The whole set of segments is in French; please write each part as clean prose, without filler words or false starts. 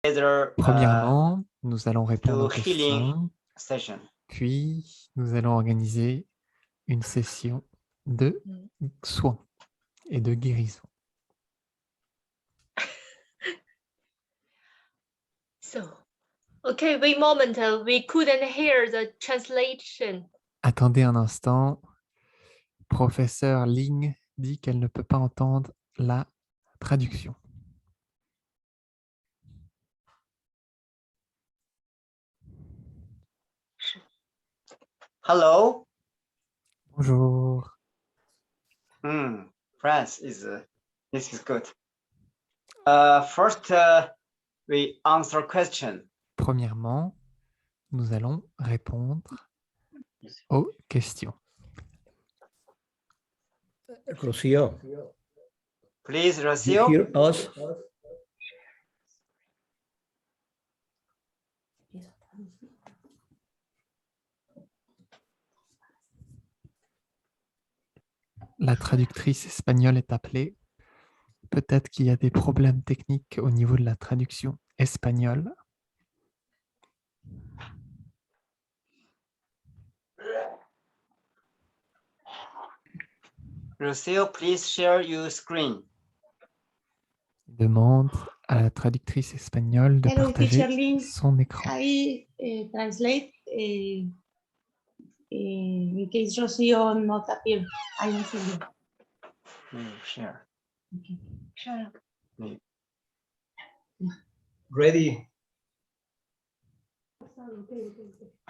Premièrement, nous allons répondre aux healing questions, session. puis nous allons organiser une session de soins et de guérison. So, okay, wait a moment. We couldn't hear the translation. Attendez un instant. Professeur Ling dit qu'elle ne peut pas entendre la traduction. Hello. Bonjour. France is this is good. First, we answer question. Premièrement, nous allons répondre aux questions. Rocio, Please, you Rocio. hear us? La traductrice espagnole est appelée. Peut-être qu'il y a des problèmes techniques au niveau de la traduction espagnole. Rocio, please share your screen. Demande à la traductrice espagnole de Hello, partager teacher Lin. son écran. I translate in case Rocio not appear. I will see you. Share. Okay. Sure. Ready?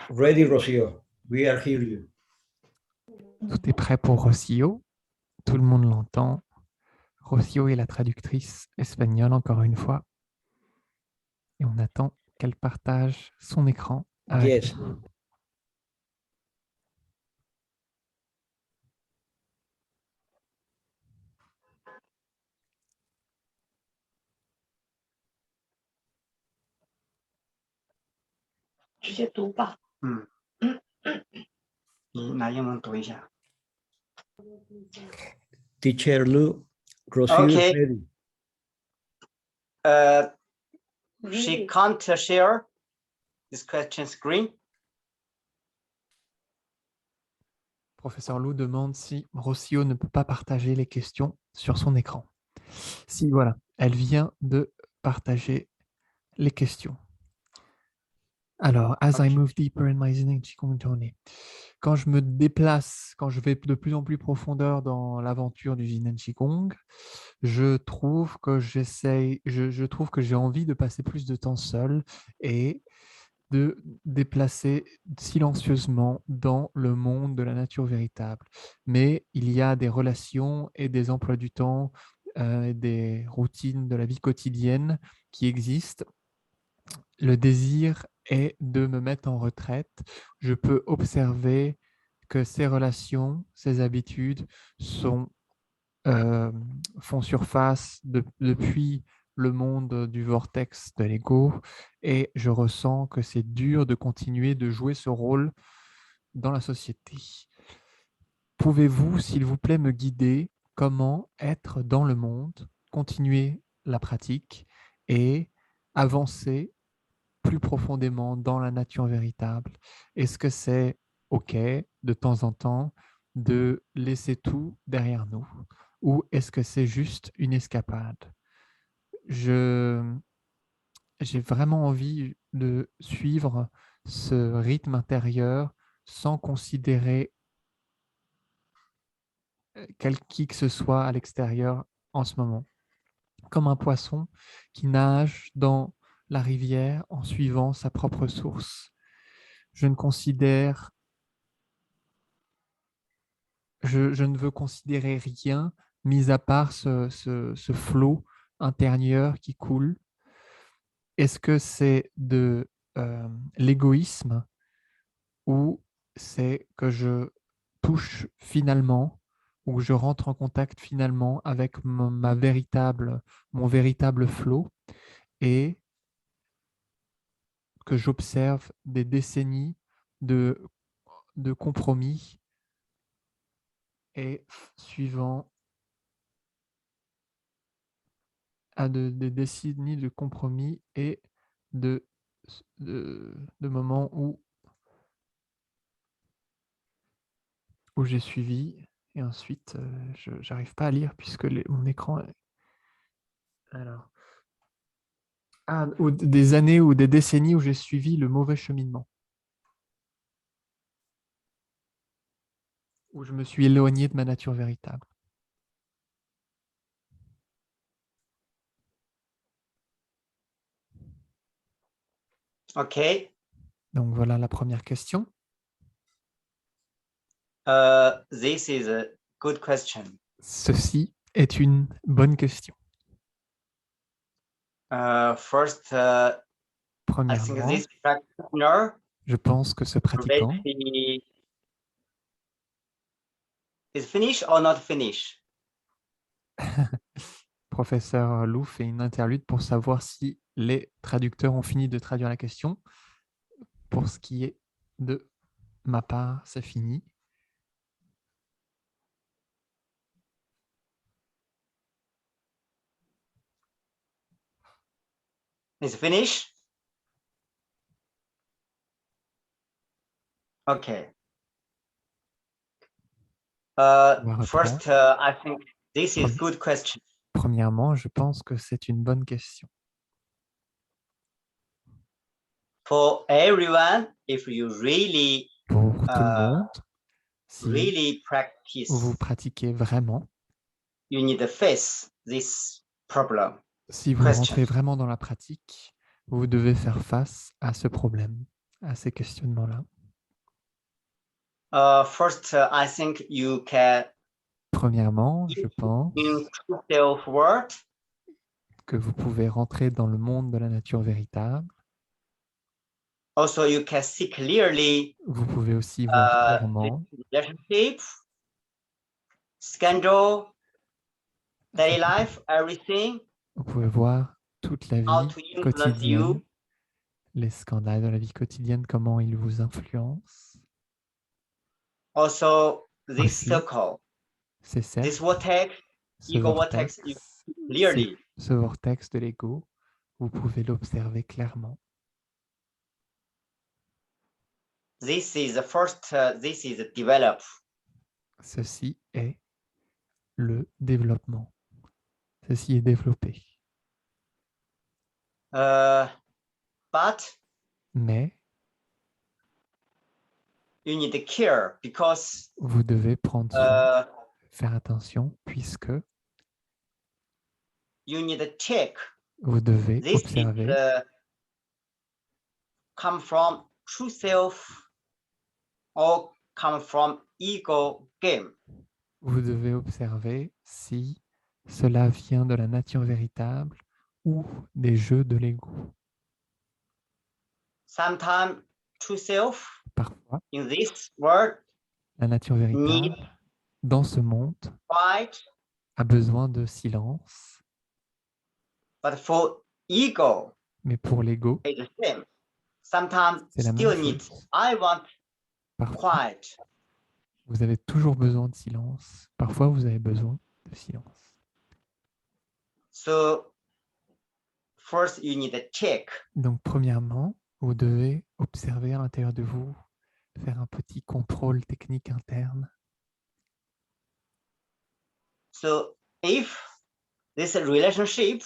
Ready, Rocio. We are hear you. Tout est prêt pour Rocio. Tout le monde l'entend. Rocio est la traductrice espagnole, encore une fois. Et on attend qu'elle partage son écran avec Yes. nous. Teacher Lu, Rocio Okay. is ready. She can't share this question screen. Professeur Lou demande si Rocio ne peut pas partager les questions sur son écran. Si, voilà, elle vient de partager les questions. Alors, as I move deeper in my Zen Qigong journey, quand je me déplace, quand je vais de plus en plus profondeur dans l'aventure du Zen Qigong, je trouve que j'ai envie de passer plus de temps seul et de déplacer silencieusement dans le monde de la nature véritable. Mais il y a des relations et des emplois du temps, des routines de la vie quotidienne qui existent. Le désir est de me mettre en retraite. Je peux observer que ces relations, ces habitudes font surface depuis le monde du vortex de l'ego et je ressens que c'est dur de continuer de jouer ce rôle dans la société. Pouvez-vous, s'il vous plaît, me guider comment être dans le monde, continuer la pratique et avancer plus profondément dans la nature véritable? Est-ce que c'est OK de temps en temps de laisser tout derrière nous ou est-ce que c'est juste une escapade? J'ai vraiment envie de suivre ce rythme intérieur sans considérer qui que ce soit à l'extérieur en ce moment. Comme un poisson qui nage dans la rivière en suivant sa propre source. Je ne veux considérer rien mis à part ce flot intérieur qui coule. Est-ce que c'est de l'égoïsme ou c'est que je touche finalement ou je rentre en contact finalement avec mon véritable flot et que j'observe des décennies de compromis et suivant à des décennies de compromis et de, de moments où j'ai suivi et ensuite je n'arrive pas à lire puisque mon écran est... Alors, ou des années ou des décennies où j'ai suivi le mauvais cheminement, où je me suis éloigné de ma nature véritable. Okay. Donc voilà la première question. This is a good question. Ceci est une bonne question. First, I think Premièrement, this practitioner je pense que ce pratiquant already is finished or not finished. professeur Lou fait une interlude pour savoir si les traducteurs ont fini de traduire la question. Pour ce qui est de ma part, c'est fini. Is finished? Okay. First, I think this is good question. Premièrement, je pense que c'est une bonne question. For everyone, if you really, Pour tout le monde, si really practice, vous pratiquez vraiment, you need to face this problem. si vous rentrez vraiment dans la pratique, vous devez faire face à ce problème, à ces questionnements-là. First, I think you can. Premièrement, je pense que vous pouvez rentrer dans le monde de la nature véritable. Also, you can see clearly, vous pouvez aussi voir clairement relationship, scandal, daily life, everything. Vous pouvez voir toute la vie quotidienne, les scandales de la vie quotidienne, comment ils vous influencent. Also, this aussi, circle, ces cercles, this vortex, ego vortex, clearly. Ce vortex de l'ego, vous pouvez l'observer clairement. This is the first. This is develop. Ceci est le développement. Ceci est développé. But mais you need to care because vous devez prendre soin, faire attention, puisque you need to check. Vous devez This observer. Is, come from true self or come from ego game. Vous devez observer si cela vient de la nature véritable ou des jeux de l'ego. Sometimes true self Parfois, in this world la nature véritable dans ce monde a besoin de silence. But for ego, mais pour l'ego, sometimes c'est la still même need. chose. I want Parfois, quiet. vous avez toujours besoin de silence. Parfois, vous avez besoin de silence. So, first you need to check. Donc, premièrement, vous devez observer à l'intérieur de vous, faire un petit contrôle technique interne. So, if this relationship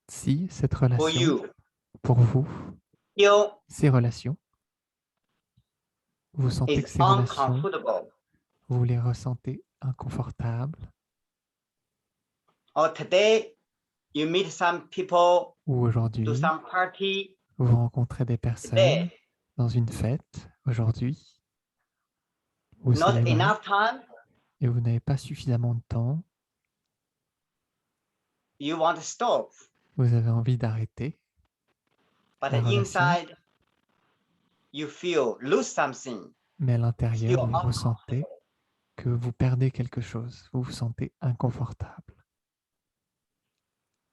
si cette relation, pour vous, ces relations, vous sentez que ces relations, vous les ressentez inconfortables, or today, you meet some people, ou aujourd'hui, to some party, vous rencontrez des personnes today, dans une fête, aujourd'hui, vous not célébrez, enough time, et vous n'avez pas suffisamment de temps, you want to stop. vous avez envie d'arrêter, But la relation, inside, you feel lose something. mais à l'intérieur, vous ressentez que vous perdez quelque chose, vous vous sentez inconfortable.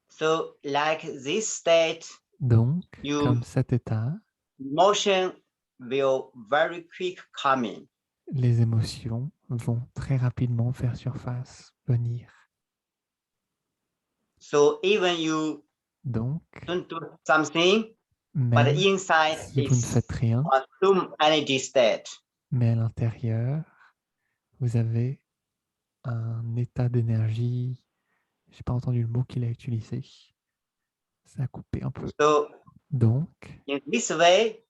So, like this state, Donc, comme cet état, emotion will very quick coming. Les émotions vont très rapidement faire surface, venir. So, even you Donc, don't do something, but même inside si vous ne is faites rien, assumed energy state. mais à l'intérieur, vous avez un état d'énergie. J'ai pas entendu le mot qu'il a utilisé. Ça a coupé un peu. So Donc, in this way,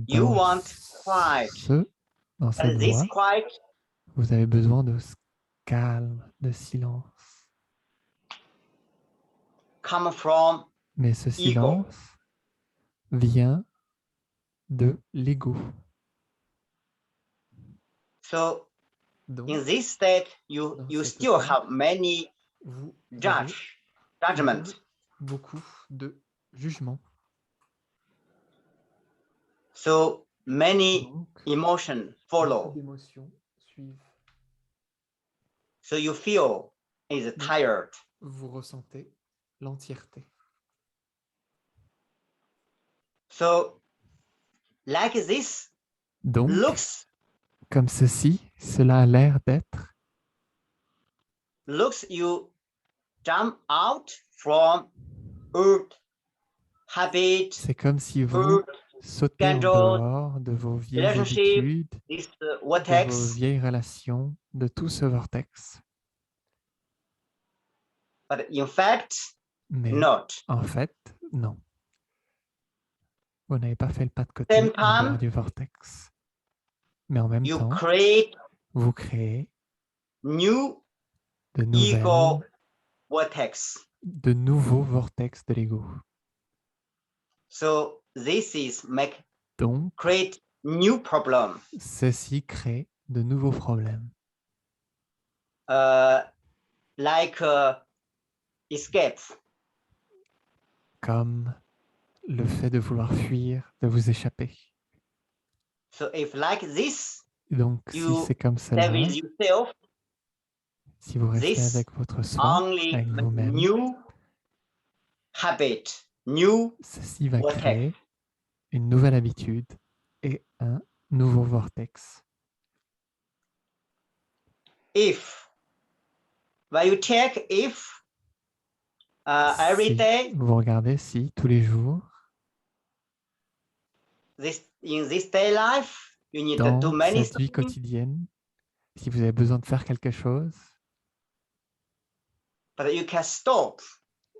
you dans, want quiet. dans cette And this voie, quiet vous avez besoin de calme, de silence. come from Mais ce ego. silence vient de l'ego. So Donc, in this state, you Dans cet still état, have many vous avez judgment. beaucoup de jugements. So many Donc, emotions beaucoup follow. d'émotions suivent. So you feel is tired. Vous ressentez l'entièreté. So like this Donc, looks comme ceci, cela a l'air d'être. you jump out from old habit, C'est comme si vous old sautez en schedule, dehors de vos vieilles relationship, habitudes, this de vos vortex. vieilles relations, de tout ce vortex. But in fact, Mais not. en fait, non. Vous n'avez pas fait le pas de côté Same en dehors time, du vortex. Mais en même you temps, create vous créez new de nouvelles, ego vortex. de nouveaux vortex de l'ego. So this is Donc, create new problem. ceci crée de nouveaux problèmes. Like escape. Comme le fait de vouloir fuir, de vous échapper. So if like this, Donc, si you c'est comme stay cela, with yourself, si vous restez this avec votre soi, only avec vous-même, new habit, new ceci va vortex. créer une nouvelle habitude et un nouveau vortex. If when you check if every Si day, vous regardez si tous les jours, in this day life, you need to do dans many cette vie things. quotidienne, si vous avez besoin de faire quelque chose, But you can stop.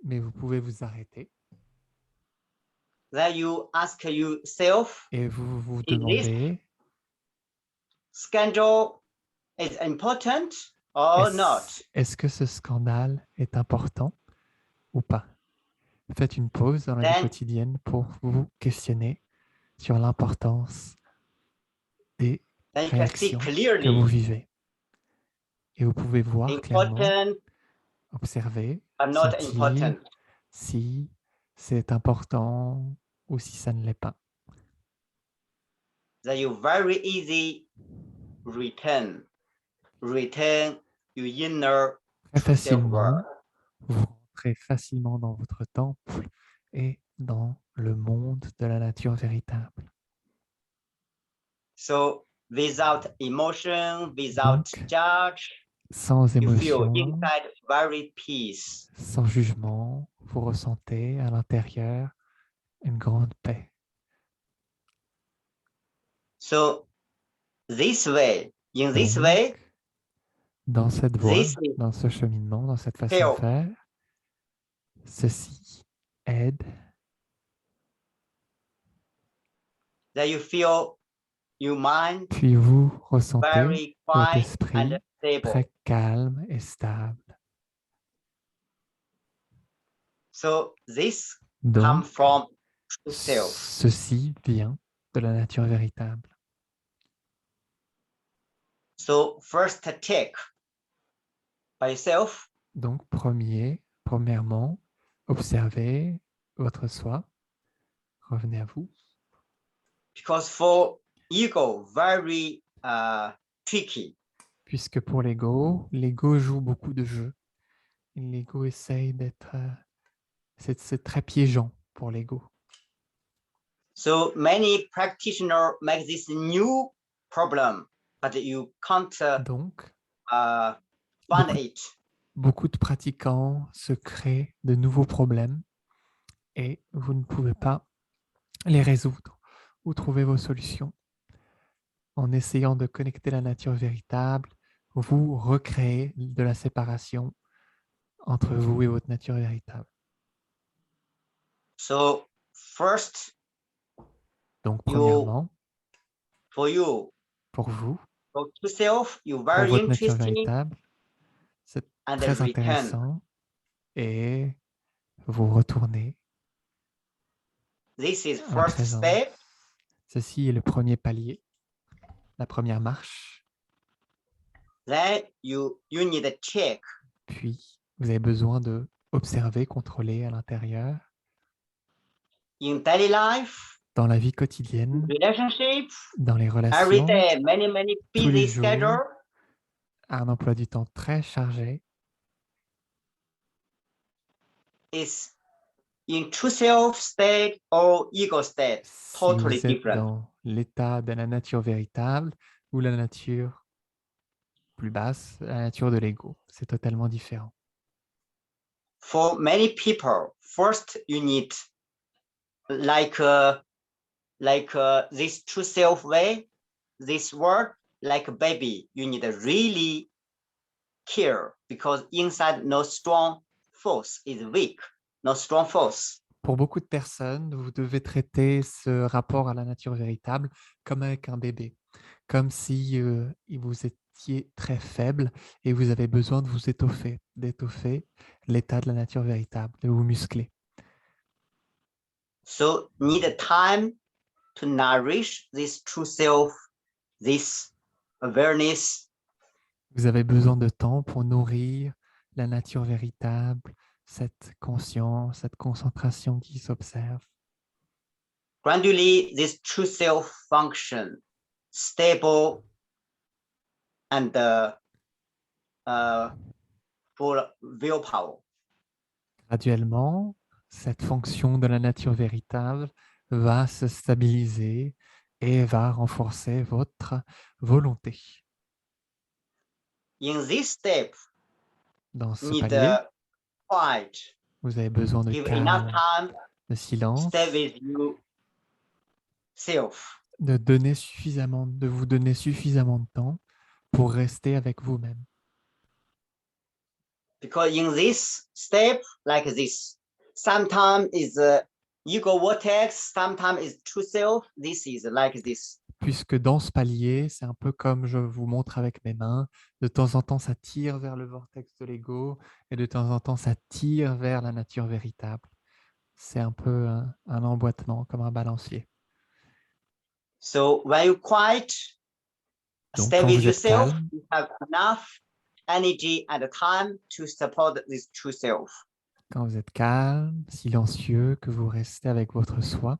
mais vous pouvez vous arrêter Then you ask yourself, et vous vous Is this demandez schedule is important or not? est-ce que ce scandale est important ou pas? Faites une pause dans la vie Then quotidienne pour vous questionner sur l'importance des you can see réactions que vous clearly vivez. Et vous pouvez voir clairement, important observer, or not sentir important. si c'est important ou si ça ne l'est pas. Then you very easy return your inner Très facilement, self-worth. vous rentrez facilement dans votre temple et dans le monde de la nature véritable. So without emotion, without Donc, judge, sans you feel émotion, inside very peace. sans jugement, vous ressentez à l'intérieur une grande paix. So this way, in this Donc, way, dans cette voie, this is dans ce cheminement, dans cette façon de help. faire, ceci aide, That you feel your mind puis vous ressentez very votre quiet esprit and stable. très calme et stable. So this comes Donc, from true self. ceci vient de la nature véritable. So first take by yourself. Donc, premièrement, observez votre soi. Revenez à vous. Because for ego, very tricky. Puisque pour l'ego joue beaucoup de jeux. L'ego essaye d'être... c'est très piégeant pour l'ego. So many practitioners make this new problem, but you can't Donc, find it. beaucoup de pratiquants se créent de nouveaux problèmes et vous ne pouvez pas les résoudre ou trouver vos solutions. En essayant de connecter la nature véritable, vous recréez de la séparation entre vous et votre nature véritable. So first, Donc, premièrement, for you, pour vous, for to self, you pour very votre nature interesting véritable, c'est and très return. intéressant et vous retournez This is à la first présence. step. Ceci est le premier palier, la première marche. Then you need to check. Puis, vous avez besoin de observer, contrôler à l'intérieur, In daily life, dans la vie quotidienne, relationships, dans les every relations, day, many tous les busy jours, schedule. un emploi du temps très chargé. Is in true self state or ego state, Si totally vous êtes different. dans l'état de la nature véritable ou la nature plus basse, la nature de l'ego, c'est totalement différent. For many people, first you need like this true self way, this word, like a baby, you need to really care because inside no strong force is weak, no strong force. Pour beaucoup de personnes, vous devez traiter ce rapport à la nature véritable comme avec un bébé, comme si vous étiez très faible et vous avez besoin de vous d'étoffer l'état de la nature véritable, de vous muscler. So need a time to nourish this true self, this awareness. Vous avez besoin de temps pour nourrir la nature véritable, cette conscience, cette concentration qui s'observe. Gradually, this true self function stable and full willpower. Graduellement, cette fonction de la nature véritable va se stabiliser et va renforcer votre volonté. In this step, Dans ce need palier, quiet, vous avez besoin de give enough calme, time, de silence, stay with you self. de vous donner suffisamment de temps pour rester avec vous-même. Because in this step, like this, sometimes is ego vortex, sometimes is true self. This is like this. Puisque dans ce palier, c'est un peu comme je vous montre avec mes mains. De temps en temps, ça tire vers le vortex de l'ego et de temps en temps, ça tire vers la nature véritable. C'est un peu un emboîtement, comme un balancier. So when you quiet, Donc, stay quand with vous êtes yourself, calme, you have enough energy and time to support this true self. quand vous êtes calme, silencieux, que vous restez avec votre soi,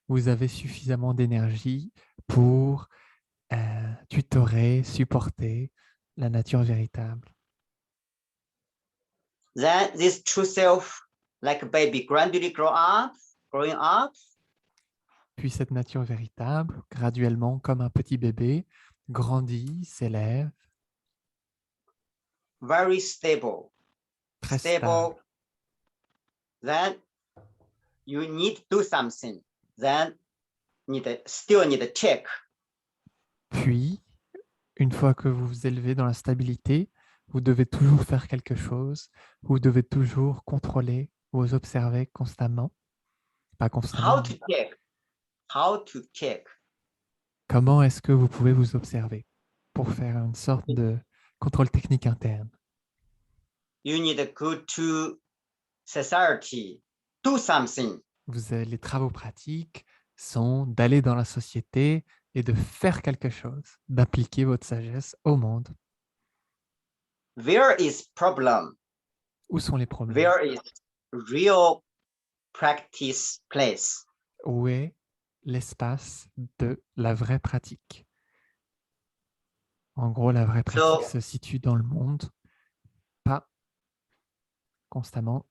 vous avez suffisamment d'énergie pour tutorer, supporter la nature véritable. Then this true self, like a baby, gradually growing up, Puis cette nature véritable, graduellement, comme un petit bébé, grandit, s'élève, very stable, très stable. stable. Then you need to do something. Then still need to check. Puis, une fois que vous vous élevez dans la stabilité, vous devez toujours faire quelque chose, vous devez toujours contrôler, vous observer constamment. Pas constamment. How to check? How to check? Comment est-ce que vous pouvez vous observer pour faire une sorte de contrôle technique interne? You need to go to society, do something. Les travaux pratiques sont d'aller dans la société et de faire quelque chose, d'appliquer votre sagesse au monde. Where is problem? Où sont les problèmes? Where is real practice place? Où est l'espace de la vraie pratique? En gros, la vraie pratique se situe dans le monde, pas constamment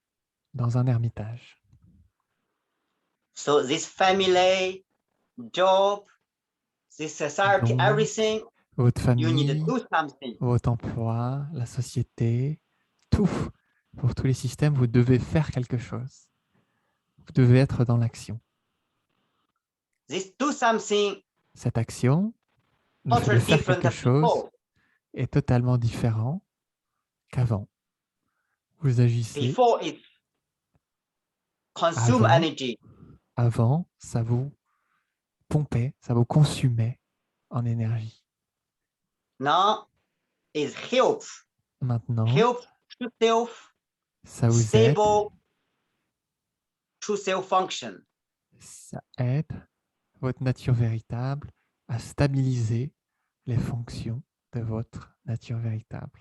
dans un ermitage. So this family, job, this society, Donc, everything, votre you need famille, to do something. votre emploi, la société, tout. Pour tous les systèmes, vous devez faire quelque chose. Vous devez être dans l'action. This do something Cette action, le fait de totally faire different quelque chose, before. est totalement différent qu'avant. Vous agissez Before it consume Avant. energy. avant, ça vous pompait, ça vous consumait en énergie. Now it helps. Maintenant, Help true self ça vous aide, stable true self function. ça aide votre nature véritable à stabiliser les fonctions de votre nature véritable.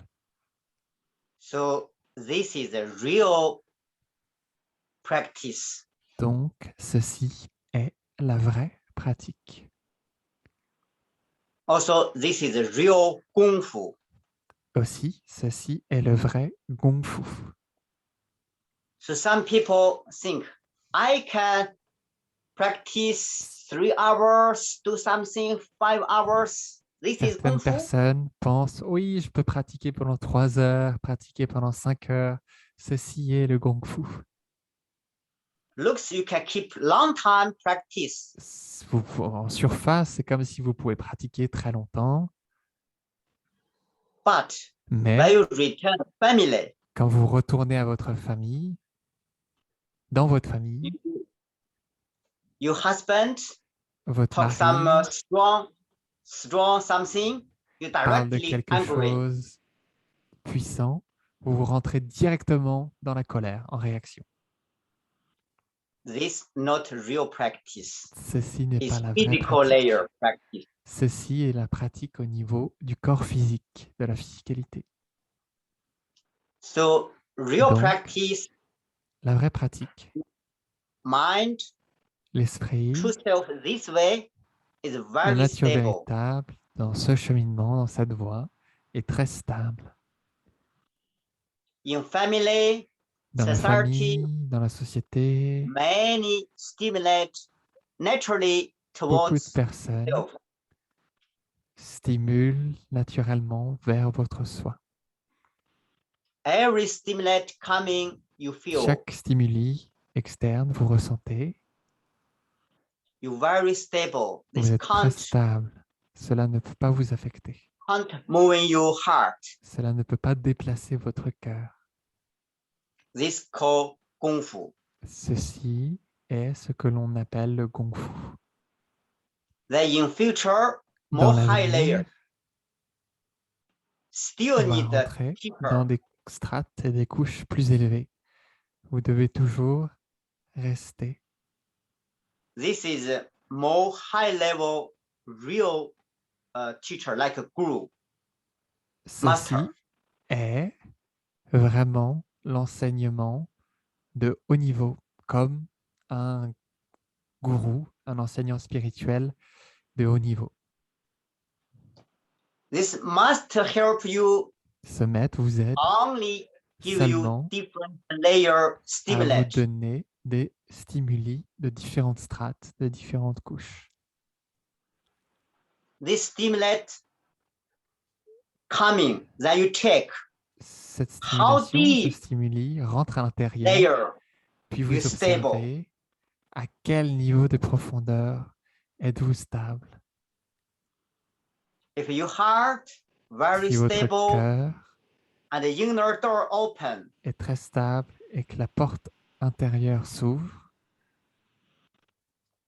So this is a real practice. Donc, ceci est la vraie pratique. Also, this is a real gongfu. Aussi, ceci est le vrai Gong Fu. So some people think I can practice 3 hours, do something 5 hours. This is Certaines gongfu. personnes pensent, oui, je peux pratiquer pendant 3 heures, pratiquer pendant 5 heures. Ceci est le Gong Fu. Looks you can keep long time practice, En surface, c'est comme si vous pouvez pratiquer très longtemps, but mais when you return family, quand vous retournez à votre famille, dans votre famille, your husband votre talk some mari strong something, you parle de directly quelque angry. chose puissant, vous rentrez directement dans la colère en réaction. This not real practice. Ceci n'est pas It's la vraie physical pratique. layer practice. Ceci est la pratique au niveau du corps physique, de la physicalité. So real Donc, practice, La vraie pratique, mind, l'esprit, true self this way is la very nature stable. véritable, dans ce cheminement, dans cette voie, est très stable. In family, Dans la society, famille, dans la société, many stimulate naturally beaucoup de towards personnes self. stimulent naturellement vers votre soi. Every stimulate coming, you feel Chaque stimuli externe, vous ressentez, you're very stable. vous This êtes très can't stable. Cela ne peut pas vous affecter. move in your heart. Cela ne peut pas déplacer votre cœur. This called gongfu. Ceci est ce que l'on appelle le Gong Fu. Then in future, Dans more high layer, l'avenir, still on va need the rentrer keeper. dans des strates et des couches plus élevées. Vous devez toujours rester. This is a more high level real teacher, like a guru, Ceci master. est vraiment l'enseignement de haut niveau, comme un gourou, un enseignant spirituel de haut niveau. This must help you Ce maître vous aide only give you seulement different layer à vous stimulate. donner des stimuli de différentes strates, de différentes couches. This stimulate coming, then you check Cette How stimulation, ce deep stimuli rentre à l'intérieur, layer puis vous is stable. observez à quel niveau de profondeur êtes-vous stable. If your heart very Si votre stable cœur and the inner door open, est très stable et que la porte intérieure s'ouvre,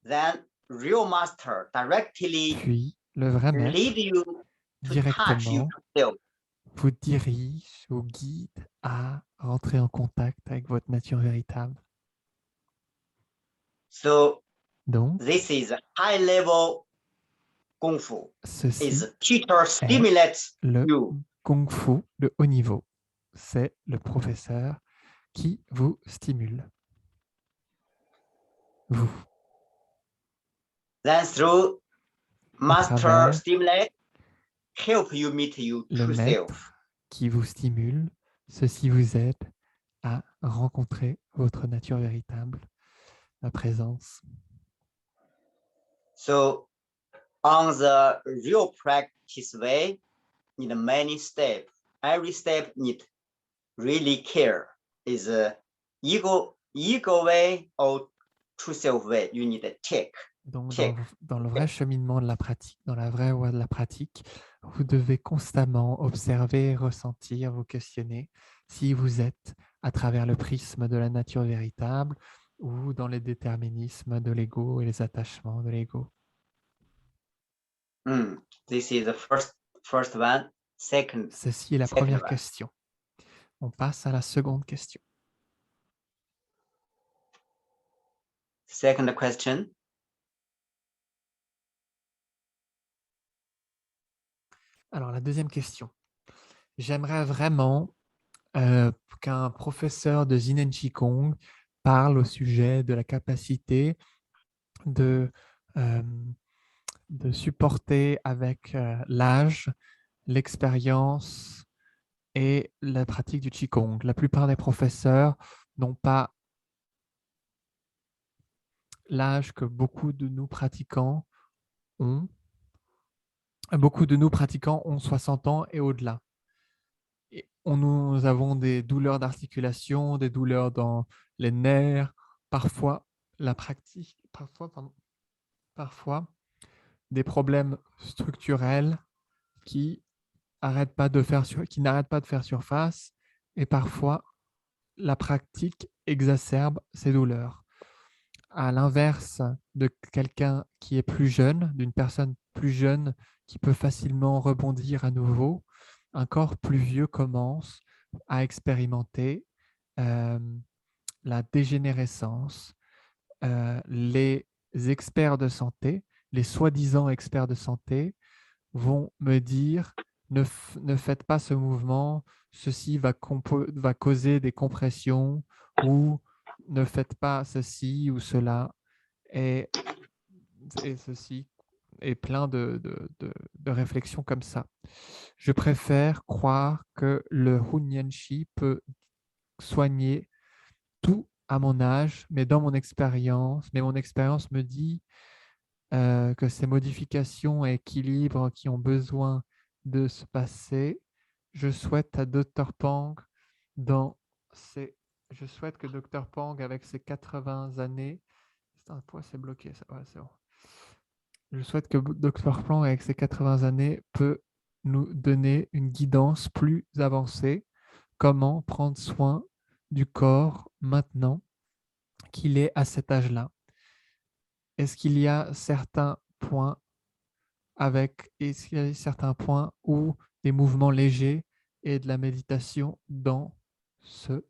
then real master directly puis le vrai maître lead you to touch directement yourself. vous dirige ou guide à rentrer en contact avec votre nature véritable. So Donc, this is a high level gongfu. ceci Is teacher stimulates le you. Kung Fu de haut niveau. C'est le professeur qui vous stimule. Vous. Then through master travers stimulate, help you meet your Le true maître self. qui vous stimule, ceci vous aide à rencontrer votre nature véritable, la présence. So on the real practice way, need many steps. Every step need really care. Is a ego way or true self way. You need to check. Donc, check. dans le vrai cheminement de la pratique, dans la vraie voie de la pratique, vous devez constamment observer, ressentir, vous questionner si vous êtes à travers le prisme de la nature véritable ou dans les déterminismes de l'ego et les attachements de l'ego. This is the first one. Ceci est la Second première one. question. On passe à la seconde question. Second question. Alors, la deuxième question. J'aimerais vraiment qu'un professeur de Yin Qigong parle au sujet de la capacité de supporter avec l'âge, l'expérience et la pratique du Qigong. La plupart des professeurs n'ont pas l'âge que beaucoup de nous pratiquants ont. Beaucoup de nous pratiquants ont 60 ans et au-delà. Nous avons des douleurs d'articulation, des douleurs dans les nerfs, parfois des problèmes structurels qui n'arrêtent pas de faire surface et parfois la pratique exacerbe ces douleurs. À l'inverse de quelqu'un qui est plus jeune, d'une personne plus jeune qui peut facilement rebondir à nouveau, un corps plus vieux commence à expérimenter la dégénérescence. Les experts de santé, les soi-disant experts de santé, vont me dire ne faites pas ce mouvement, ceci va causer des compressions, ou ne faites pas ceci ou cela, et ceci, et plein de réflexions comme ça. Je préfère croire que le Hunyanshi peut soigner tout à mon âge, mais mon expérience me dit que ces modifications et équilibres qui ont besoin de se passer, je souhaite que Dr Pang, avec ses 80 années, c'est bloqué, ça. Ouais, c'est bon. Je souhaite que Dr Pang, avec ses 80 années, peut nous donner une guidance plus avancée. Comment prendre soin du corps maintenant qu'il est à cet âge-là? Est-ce qu'il y a certains points où des mouvements légers et de la méditation dans ce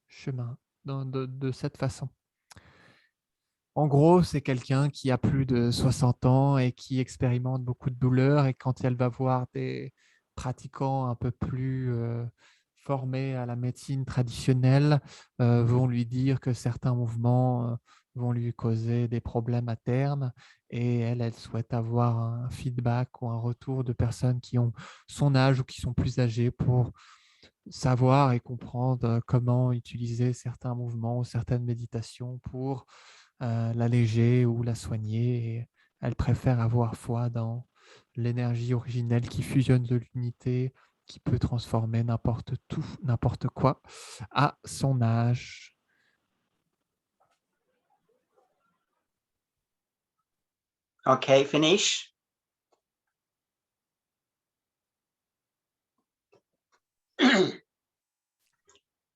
chemin, de cette façon? En gros, c'est quelqu'un qui a plus de 60 ans et qui expérimente beaucoup de douleurs, et quand elle va voir des pratiquants un peu plus formés à la médecine traditionnelle, vont lui dire que certains mouvements vont lui causer des problèmes à terme, et elle souhaite avoir un feedback ou un retour de personnes qui ont son âge ou qui sont plus âgées pour savoir et comprendre comment utiliser certains mouvements ou certaines méditations pour l'alléger ou la soigner. Et elle préfère avoir foi dans l'énergie originelle qui fusionne de l'unité, qui peut transformer n'importe quoi à son âge. Okay, finish.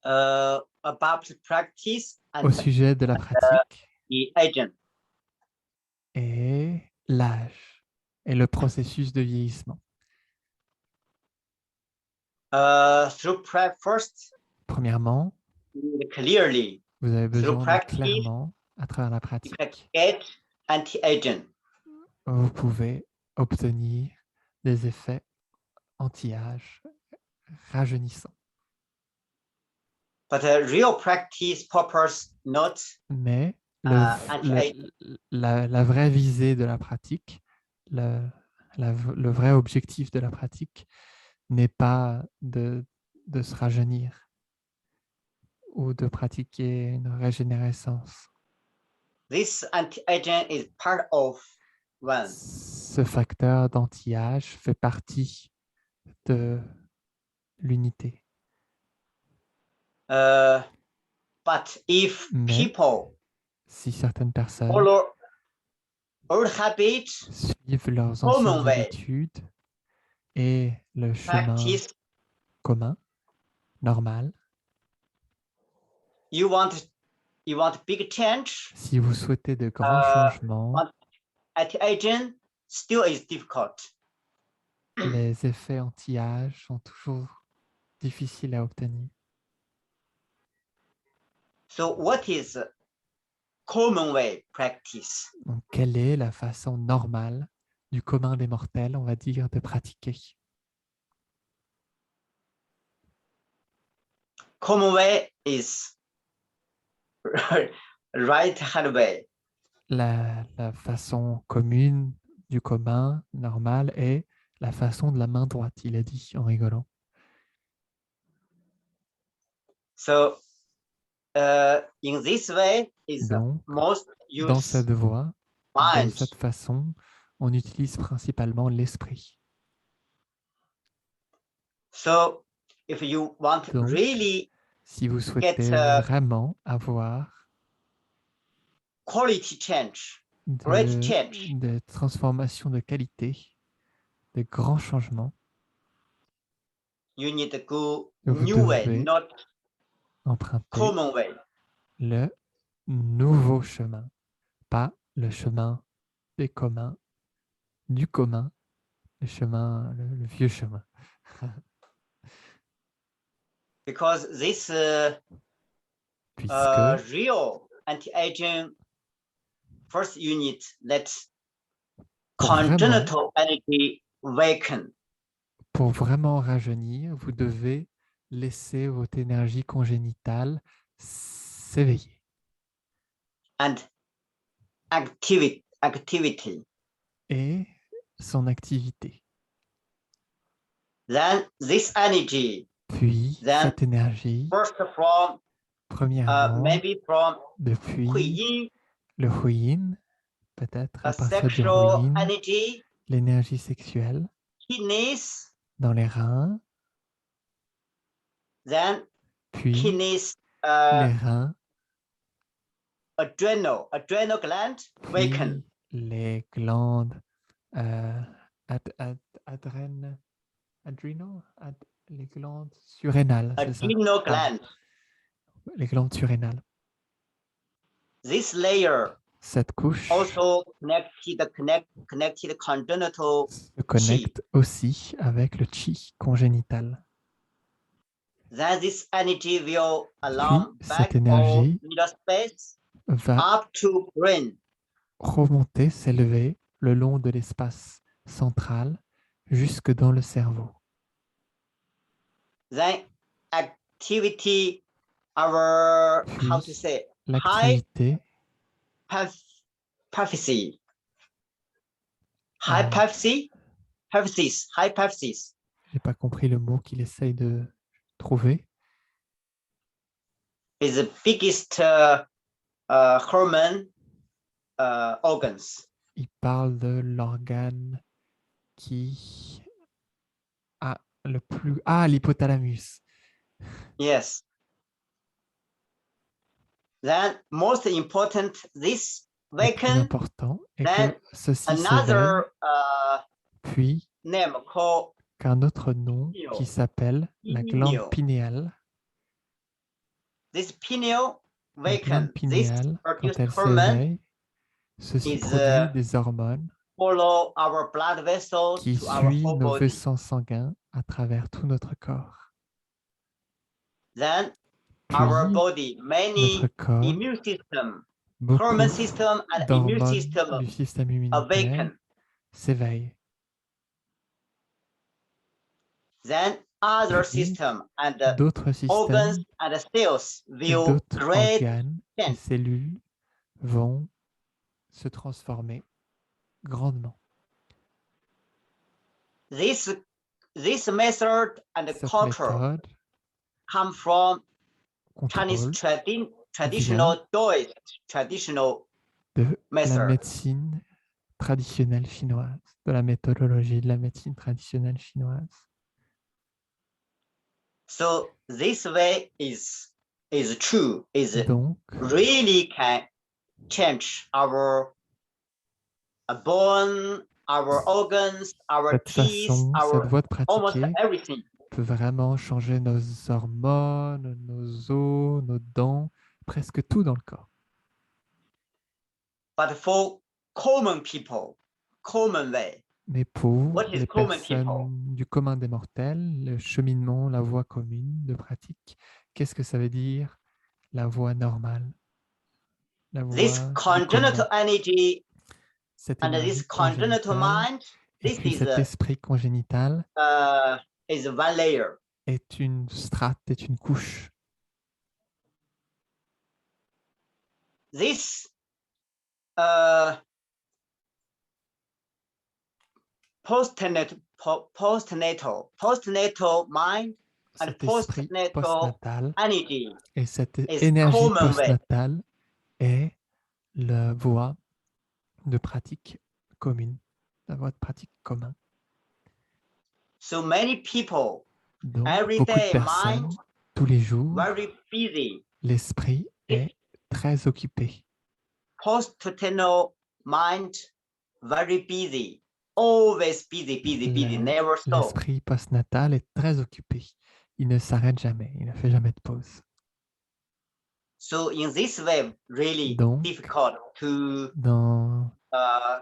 About practice Au and sujet de la pratique the agent. et l'âge et le processus de vieillissement. Through first, Premièrement, clearly, vous avez through besoin de practice, clairement, à travers la you can pratique, get anti-aging. vous pouvez obtenir des effets anti-âge rajeunissants. But real practice purpose not Mais anti-aging. la vraie visée de la pratique, le vrai objectif de la pratique n'est pas de se rajeunir ou de pratiquer une régénérescence. This anti-aging is part of one. Ce facteur d'anti-âge fait partie de l'unité. But if Mais people si certaines personnes follow old habit, suivent leurs common anciennes way, habitudes et le chemin practice. commun, normal. You want big change. Si vous souhaitez de grands Uh, changements, want- Anti-aging still is difficult. les effets anti-âge sont toujours difficiles à obtenir. So what is common way practice? Donc, quelle est la façon normale du commun des mortels, on va dire, de pratiquer? Common way is right hand way. La façon commune du commun normal est la façon de la main droite, il a dit en rigolant. So in this way is Donc, most dans use cette voie, de mind. cette façon, on utilise principalement l'esprit. So if you want Donc, really si vous souhaitez vraiment avoir quality change, great change, de transformations de qualité, de grands changements, you need to go vous new way, devez not emprunter common way. le nouveau chemin, pas le chemin des communs, du commun, le chemin, le vieux chemin. Because this Puisque real anti-aging, first you need let pour vraiment, congenital energy awaken. pour vraiment rajeunir, vous devez laisser votre énergie congénitale s'éveiller And activity. et son activité. Then this energy, Puis Then, cette énergie, first from premièrement, maybe from depuis Hui le huyin, peut-être a à partir du sexual huyin, energy, l'énergie sexuelle kidneys, dans les reins, then puis kidneys, les reins, adrenal gland awaken. puis les glandes adrénales, les glandes surrénales, c'est ça? Adrenal Pardon. gland. Les glandes surrénales. This layer Cette couche also connected congenital se connecte aussi avec le chi congénital. Then this energy will along Puis, back cette of énergie middle space va up to brain. remonter, s'élever le long de l'espace central jusque dans le cerveau. Then activity, our how to say high L'activité, hypophysis. Ah. Hypophysis. j'ai pas compris le mot qu'il essaye de trouver, Is the biggest hormone organs. il parle de l'organe qui a le plus... Ah, l'hypothalamus. Yes. Then most important, this Le plus awaken important est then que ceci s'éveille, another puis name called qu'un autre nom Pinéal. qui s'appelle la glande pinéale. this pineal La glande awaken. This pinéale, quand produce elle hormone s'éveille, ceci is, produit des hormones follow our blood vessels qui to our suivent whole nos body. vaisseaux sanguins à travers tout notre corps. Then Puis, our body, many notre corps, immune system, beaucoup hormone system and immune d'hormones system du système immunitaire awaken. s'éveillent. Then other Puis, system and d'autres organs systèmes and cells et will d'autres great organes et change. cellules vont se transformer grandement. This method and Cette culture méthode come from Chinese contrôle traditional Taoist traditional de la method. médecine traditionnelle chinoise, de la méthodologie de la médecine traditionnelle chinoise. So this way is true, is Donc, really can change our bone, our organs, our Cette teeth, façon, cette our voie de almost pratiquer everything. peut vraiment changer nos hormones, nos os, nos dents, presque tout dans le corps. But for common people, common way, Mais pour what is les common people? personnes du commun des mortels, le cheminement, la voie commune de pratique, qu'est-ce que ça veut dire la voie normale, la This voie du congenital commun, energy cette and this énergie congenital congénitale mind, et this puis is cet esprit congénital one layer. est une strate, est une couche. This postnatal mind and Cet esprit postnatal postnatal energy et cette is énergie common way. postnatale est la voie de pratique commune, la voie de pratique commun. So many people, Donc, every beaucoup de day, personnes, mind tous les jours, very busy. l'esprit est très occupé. Postnatal mind very busy. Always busy, busy, never stop. L'esprit postnatal est très occupé. Il ne s'arrête jamais, il ne fait jamais de pause. So in this way, really Donc, difficult to dans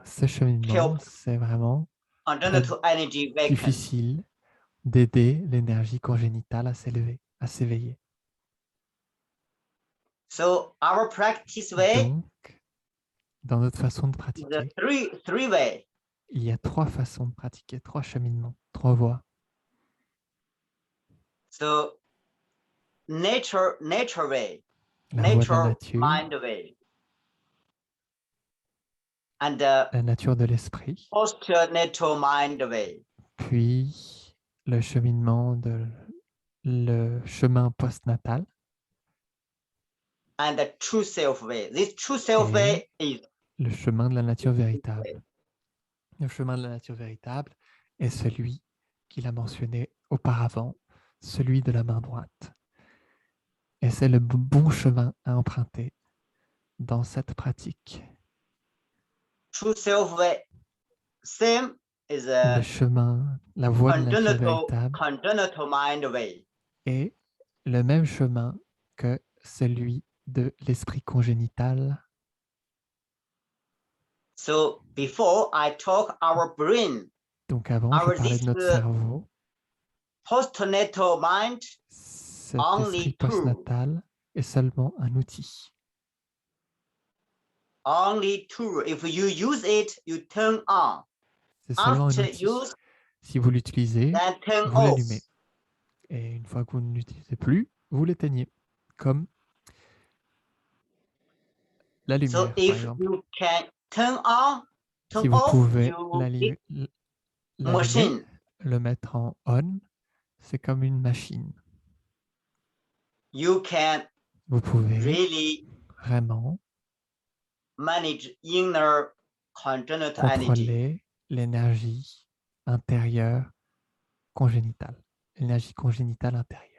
ce cheminement, help c'est vraiment congenital energy awaken. difficile d'aider l'énergie congénitale à s'élever, à s'éveiller. So our practice way Donc, dans notre façon de is pratiquer, three way. il y a 3 façons de pratiquer, 3 cheminements, 3 voies. So nature way, La voie de la nature nature, mind way, and la nature de l'esprit, postnatal mind way. puis le cheminement de le chemin postnatal And the true self way. This true self et way is le chemin de la nature véritable. Le chemin de la nature véritable est celui qu'il a mentionné auparavant, celui de la main droite. Et c'est le bon chemin à emprunter dans cette pratique. true self way. Same is Le a chemin, la voie de la nature véritable congenital mind way. est le même chemin que celui de l'esprit congénital. So before I talk our brain, Donc avant, je Our parlais de notre this, cerveau. postnatal mind Cet only esprit tool. postnatal est seulement un outil. only tool. If you use it, you turn on. C'est seulement un After outil. use, Si vous l'utilisez, then turn vous off. l'allumez. Et une fois que vous ne l'utilisez plus, vous l'éteignez. Comme la So lumière, par if exemple. you can turn on, Si turn vous off, pouvez you l'allumer, machine. le mettre en on, c'est comme une machine. You can Vous pouvez really vraiment manage inner congenital energy. contrôler l'énergie intérieure congénitale. L'énergie congénitale intérieure.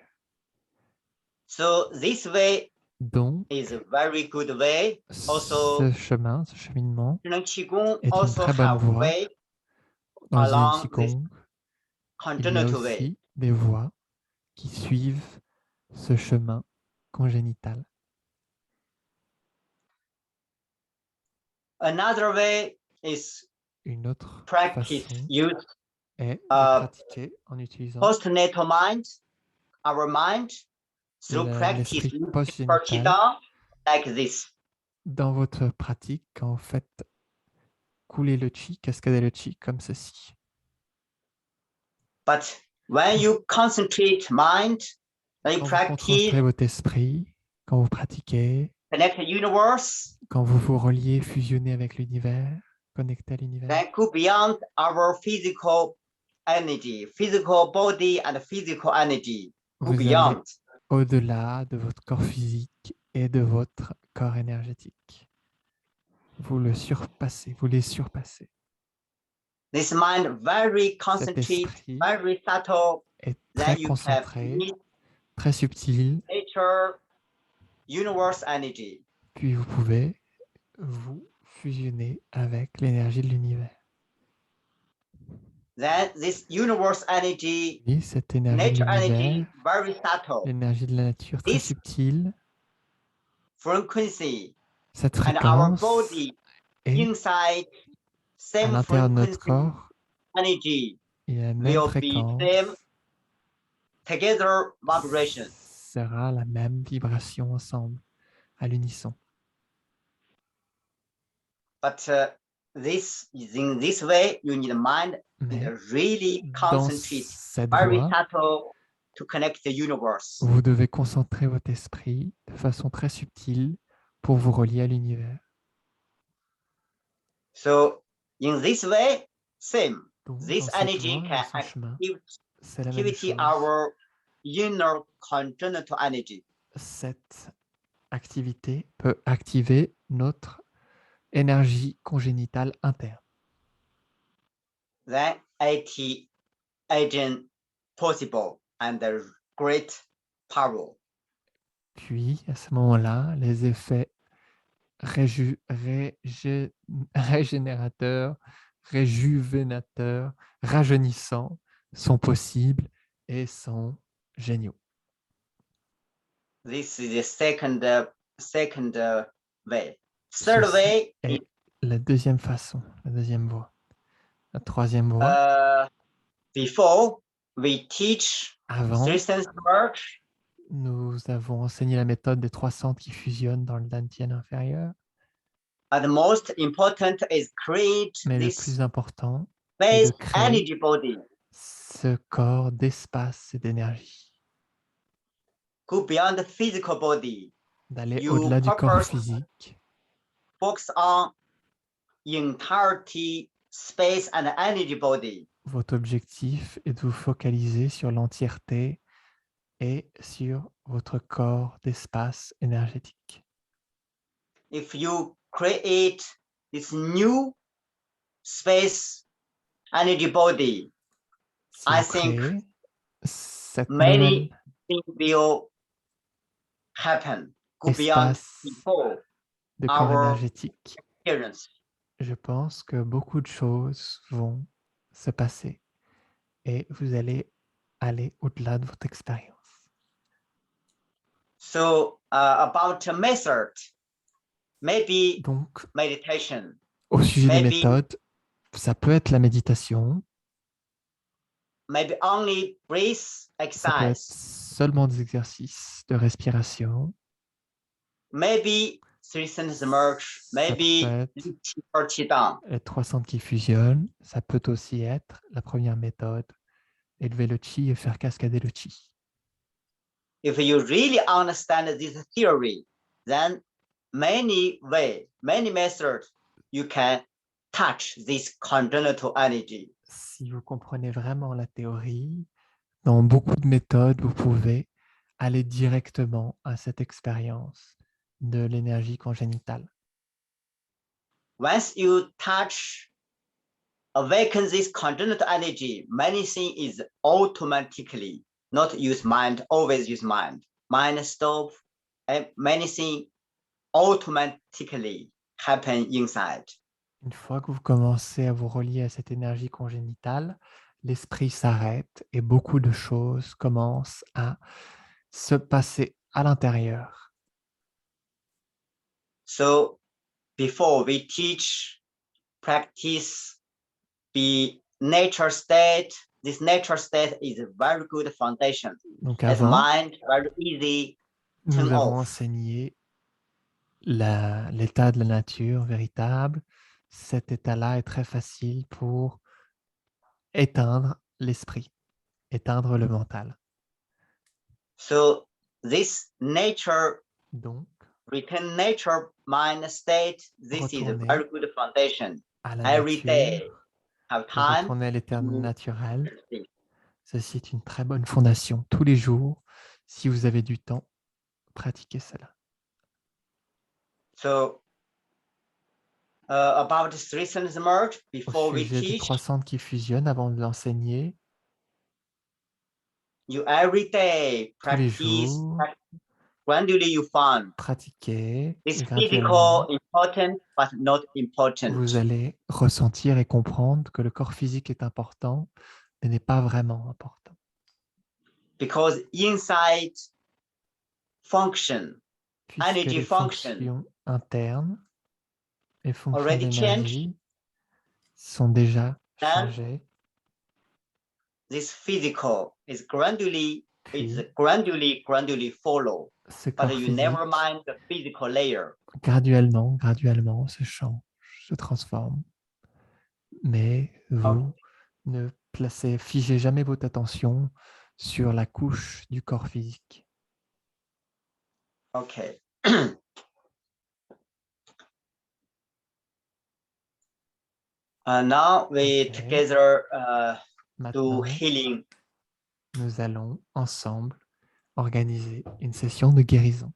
So this way Donc, is a very good way. Also, ce chemin, ce cheminement Zhejiang Qigong est une also très bonne have voie. way Dans le Zen along this Qigong, il y a congenital way. aussi des voies qui suivent ce chemin congénital. Another way is Une autre practice façon use est de pratiquer en utilisant postnatal mind, our mind, through practice l'esprit use postgénital. Qigong like this. Dans votre pratique, quand vous faites couler le chi, cascader le chi comme ceci. But when you concentrate mind, when you Quand vous concentrez practice votre esprit, quand vous pratiquez, connect the universe, quand vous vous reliez, fusionnez avec l'univers, connectez à l'univers, then go beyond our physical energy, physical body and physical energy. Go vous allez beyond. au-delà de votre corps physique et de votre corps énergétique. Vous le surpassez, vous les surpassez. This mind very Cet concentrate, esprit very subtle. est Then très you concentré, have need très subtil, nature, universe energy. puis vous pouvez vous fusionner avec l'énergie de l'univers. Then this universe energy, Et cette énergie de nature energy, l'univers, very subtle. l'énergie de la nature très This subtile, frequency cette and our fréquence body est inside à same l'intérieur de notre frequency corps, energy il y a la même will be fréquence, same together vibration. sera la même vibration ensemble, à l'unisson. But this is in this way, you need a mind Mais that really dans concentrate cette very voie, subtle to connect the universe. vous devez concentrer votre esprit de façon très subtile pour vous relier à l'univers. So in this way, same. Donc, This dans cette energy voie, can dans ce chemin, activate c'est la même chose. our inner congenital energy. Cette activité peut activer notre énergie congénitale interne. Then it agent possible and a great power. Puis, à ce moment-là, les effets régénérateurs, réjuvénateurs, rajeunissants sont possibles et sont géniaux. This is the second way. Third Ceci way is est la deuxième façon, la deuxième voie. La troisième voie, before we teach avant, three sense merge, nous avons enseigné la méthode des 3 centres qui fusionnent dans le dantian inférieur. and the most important is create Mais le this plus important space de créer energy body. ce corps d'espace et d'énergie, Go beyond the physical body. d'aller You au-delà du corps purpose physique, focus on entirety space and energy body. votre objectif est de vous focaliser sur l'entièreté et sur votre corps d'espace énergétique. If you create this new space energy body, Si I vous think créez cette many nouvelle things will happen. Go beyond espace before de corps our énergétique, experience. je pense que beaucoup de choses vont se passer et vous allez aller au-delà de votre expérience. So about a method, maybe Donc, meditation, au sujet des Maybe- méthodes, ça peut être la méditation, maybe only breath ça peut être exercise, seulement des exercices de respiration, maybe three senses merge, maybe peut être Qi or Qigong. les 3 centres qui fusionnent, ça peut aussi être la première méthode, élever le chi et faire cascader le chi. If you really understand this theory, then many methods you can touch this congenital energy. Si vous comprenez vraiment la théorie, dans beaucoup de méthodes, vous pouvez aller directement à cette expérience de l'énergie congénitale. Once you touch, awaken this congenital energy, many things is automatically, not use mind, always use mind. Mind stop, and many things automatically happen inside. Une fois que vous commencez à vous relier à cette énergie congénitale, l'esprit s'arrête et beaucoup de choses commencent à se passer à l'intérieur. So before we teach, practice, be nature state, this nature state is a very good foundation. Donc As avant, mind, very easy. nous turn avons off. enseigné l'état de la nature véritable. Cet état-là est très facile pour éteindre l'esprit, éteindre le mental. So this nature, Donc, return nature mind state, this is a Retourner very good foundation. à la Every day, nature, have de time. retourner à l'état to naturel, think. ceci est une très bonne fondation. Tous les jours, si vous avez du temps, pratiquez cela. So about the three senses merge, Au before we sujet des teach, 3 centres qui fusionnent, avant de l'enseigner, you every day tous les practice, jours, gradually you find pratiquez this et graduellement, physical important but not important. vous allez ressentir et comprendre que le corps physique est important, mais n'est pas vraiment important. Because inside function, Puisque energy les function fonctions internes, les fonctions already changed, d'énergie sont déjà then changées, this physical is gradually puis gradually follow. ce corps But you physique, never mind the physical layer. graduellement se change, se transforme. Mais vous ne figez jamais votre attention sur la couche du corps physique. Okay. Now we Okay. together do Maintenant, healing. nous allons ensemble organiser une session de guérison.